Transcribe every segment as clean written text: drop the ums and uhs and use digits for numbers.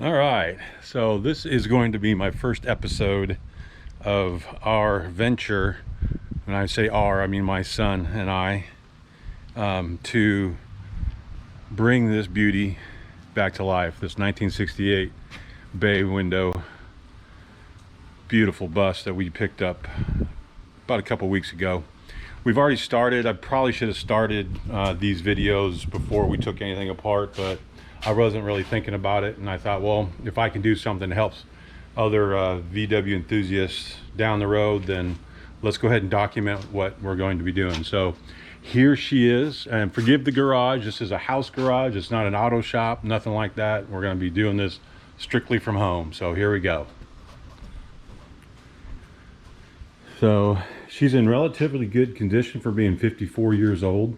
All right, so this is going to be my first episode of our venture. When I say our, I mean my son and I, to bring this beauty back to life. This 1968 Bay Window, beautiful bus that we picked up about a couple weeks ago. We've already started. I probably should have started these videos before we took anything apart, but I wasn't really thinking about it, and I thought, well, if I can do something that helps other VW enthusiasts down the road, then let's go ahead and document what we're going to be doing. So here she is, and forgive the garage. This is a house garage. It's not an auto shop, nothing like that. We're going to be doing this strictly from home. So here we go. So she's in relatively good condition for being 54 years old.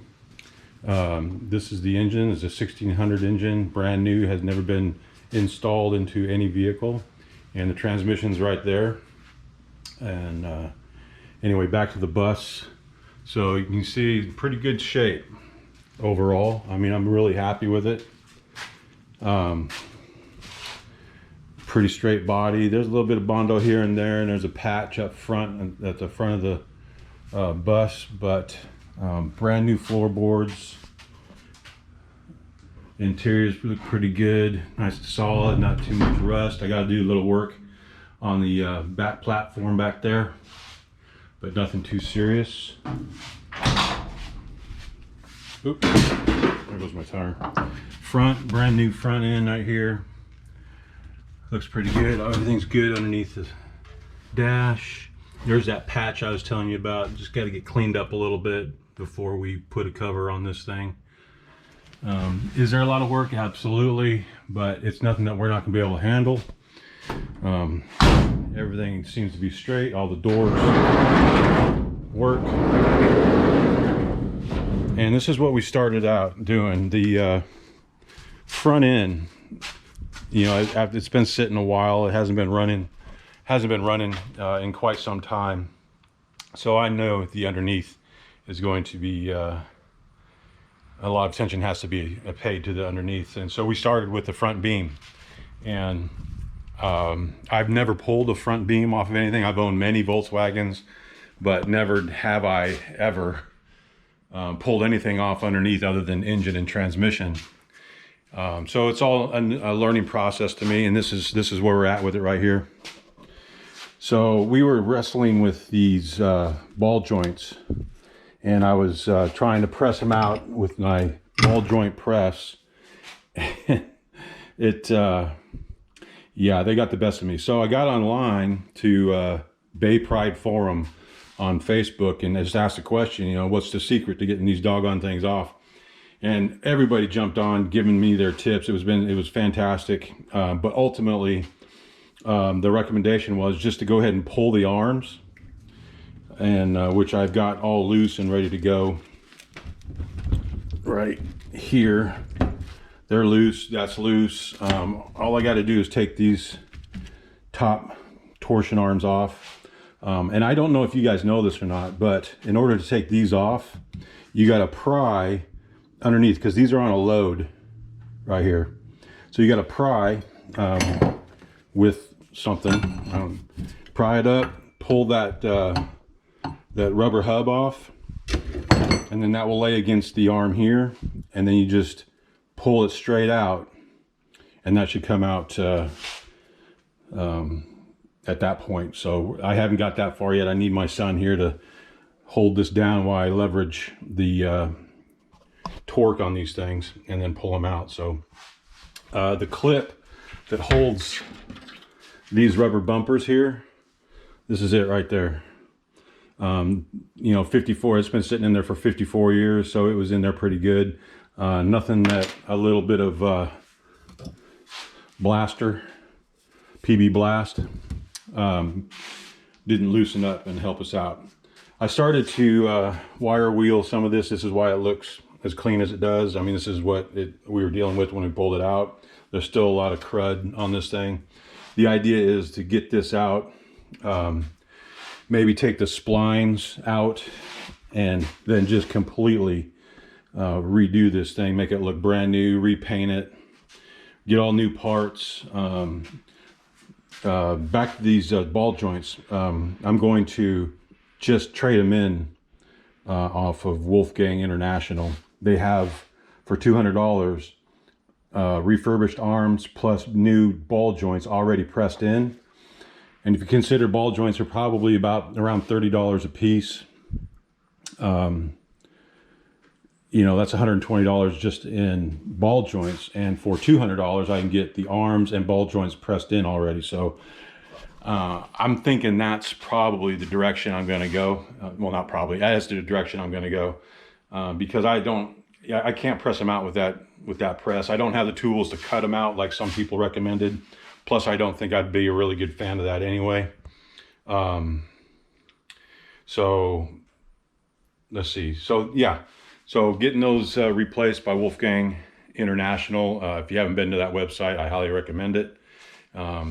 This is the engine. It's a 1600 engine, brand new, has never been installed into any vehicle, and the transmission's right there. And anyway, back to the bus. So you can see pretty good shape overall. I mean, I'm really happy with it. Pretty straight body. There's a little bit of Bondo here and there, and there's a patch up front at the front of the bus, but brand new floorboards. Interiors look pretty good, nice and solid, not too much rust. I got to do a little work on the back platform back there, but nothing too serious. Oops, there goes my tire. Front, brand new front end right here. Looks pretty good. Everything's good underneath the dash. There's that patch I was telling you about. Just got to get cleaned up a little bit before we put a cover on this thing. Is there a lot of work? Absolutely, but it's nothing that we're not going to be able to handle. Everything seems to be straight. All the doors work. And this is what we started out doing. The front end, you know, it's been sitting a while. It hasn't been running in quite some time. So I know the underneath is going to be a lot of attention has to be paid to the underneath. And so we started with the front beam, and I've never pulled a front beam off of anything. I've owned many Volkswagens, but never have I ever pulled anything off underneath other than engine and transmission. So it's all a learning process to me, and this is where we're at with it right here. So we were wrestling with these ball joints, and I was trying to press them out with my ball joint press. Yeah, they got the best of me. So I got online to Bay Pride Forum on Facebook and just asked the question, you know, what's the secret to getting these doggone things off? And everybody jumped on, giving me their tips. It was fantastic. But ultimately, the recommendation was just to go ahead and pull the arms, and which I've got all loose and ready to go right here. They're loose, that's loose. All I got to do is take these top torsion arms off. And I don't know if you guys know this or not, but in order to take these off, you got to pry underneath, because these are on a load right here. So you got to pry with something. Pry it up, pull that rubber hub off, and then that will lay against the arm here, and then you just pull it straight out, and that should come out at that point. So I haven't got that far yet. I need my son here to hold this down while I leverage the torque on these things and then pull them out. So the clip that holds these rubber bumpers here, this is it right there. You know, 54, it's been sitting in there for 54 years, so it was in there pretty good. Nothing that a little bit of blaster, PB blast, didn't loosen up and help us out. I started to wire wheel some of this. This is why it looks as clean as it does. I mean, this is what we were dealing with when we pulled it out. There's still a lot of crud on this thing. The idea is to get this out, maybe take the splines out, and then just completely redo this thing, make it look brand new, repaint it, get all new parts. Back to these ball joints, I'm going to just trade them in off of Wolfgang International. They have for $200 refurbished arms plus new ball joints already pressed in. And if you consider ball joints are probably around $30 a piece, you know, that's $120 just in ball joints. And for $200, I can get the arms and ball joints pressed in already. So I'm thinking that's probably the direction I'm going to go. Well, not probably, that's the direction I'm going to go, because I can't press them out with that press. I don't have the tools to cut them out like some people recommended. Plus, I don't think I'd be a really good fan of that anyway. So let's see. So yeah, so getting those replaced by Wolfgang International. If you haven't been to that website, I highly recommend it.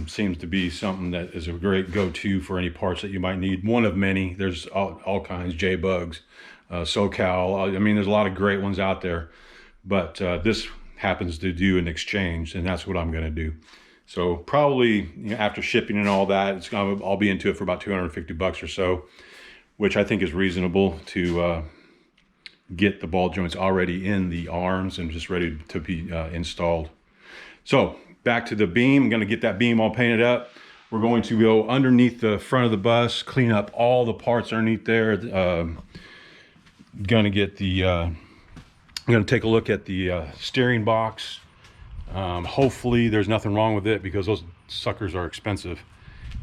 Seems to be something that is a great go-to for any parts that you might need. One of many. There's all kinds, J-Bugs, SoCal. I mean, there's a lot of great ones out there, but this happens to do an exchange, and that's what I'm going to do. So probably, you know, after shipping and all that, I'll be into it for about $250 or so, which I think is reasonable to get the ball joints already in the arms and just ready to be installed. So back to the beam. I'm going to get that beam all painted up. We're going to go underneath the front of the bus, clean up all the parts underneath there. Going to get the I'm going to take a look at the steering box. Hopefully there's nothing wrong with it, because those suckers are expensive,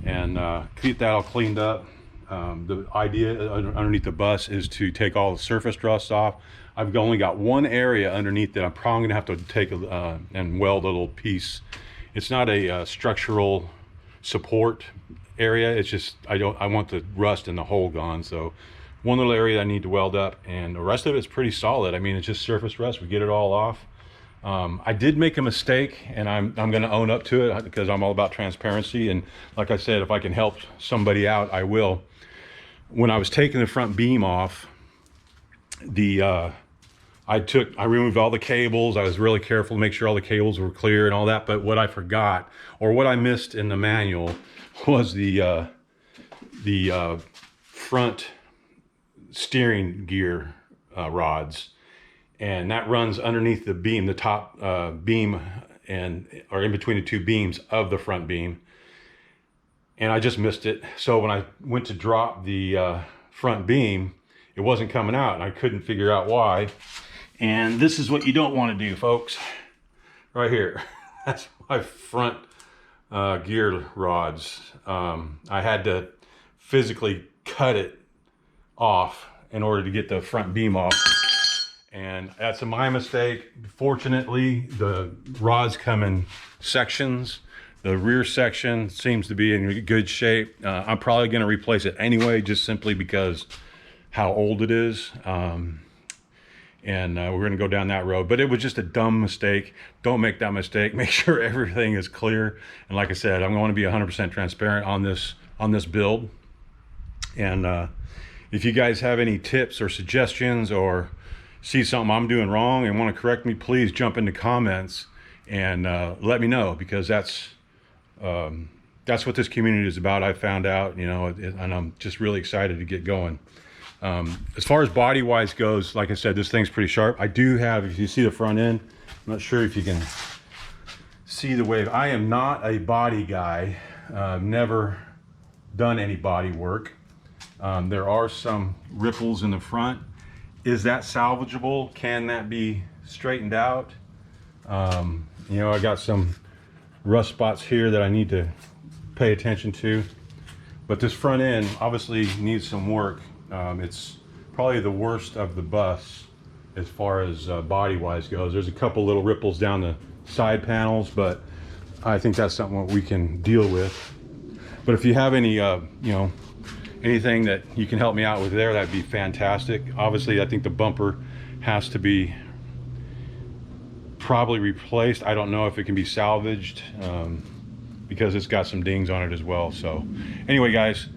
and get that all cleaned up. The idea underneath the bus is to take all the surface rust off. I've only got one area underneath that I'm probably gonna have to take and weld a little piece. It's not a structural support area. It's just I want the rust and the hole gone. So one little area I need to weld up, and the rest of it's pretty solid. I mean, it's just surface rust. We get it all off. I did make a mistake, and I'm going to own up to it, because I'm all about transparency. And like I said, if I can help somebody out, I will. When I was taking the front beam off, I removed all the cables. I was really careful to make sure all the cables were clear and all that. But what I forgot, or what I missed in the manual, was the front steering gear rods. And that runs underneath the beam, the top beam, or in between the two beams of the front beam. And I just missed it. So when I went to drop the front beam, it wasn't coming out, and I couldn't figure out why. And this is what you don't want to do, folks. Right here. That's my front gear rods. I had to physically cut it off in order to get the front beam off. And that's my mistake. Fortunately, the rods come in sections. The rear section seems to be in good shape. I'm probably going to replace it anyway, just simply because how old it is. And we're going to go down that road. But it was just a dumb mistake. Don't make that mistake. Make sure everything is clear. And like I said, I'm going to be 100% transparent on this build. And if you guys have any tips or suggestions, or see something I'm doing wrong and want to correct me, please jump into comments and let me know, because that's what this community is about. I found out, you know, and I'm just really excited to get going. As far as body wise goes, like I said, this thing's pretty sharp. I do have, if you see the front end, I'm not sure if you can see the wave. I am not a body guy. Never done any body work. There are some ripples in the front. Is that salvageable? Can that be straightened out? You know, I got some rust spots here that I need to pay attention to. But this front end obviously needs some work. It's probably the worst of the bus as far as body-wise goes. There's a couple little ripples down the side panels, but I think that's something that we can deal with. But if you have any, you know, anything that you can help me out with there, that'd be fantastic. Obviously, I think the bumper has to be probably replaced. I don't know if it can be salvaged, because it's got some dings on it as well. So anyway, guys,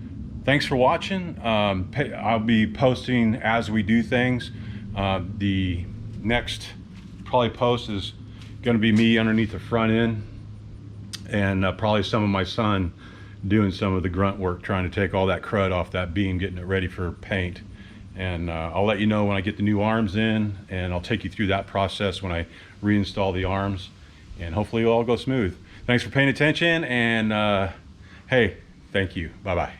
thanks for watching. I'll be posting as we do things. The next probably post is going to be me underneath the front end, and probably some of my son doing some of the grunt work, trying to take all that crud off that beam, getting it ready for paint. And I'll let you know when I get the new arms in, and I'll take you through that process when I reinstall the arms, and hopefully it'll all go smooth. Thanks for paying attention, and hey, thank you. Bye-bye.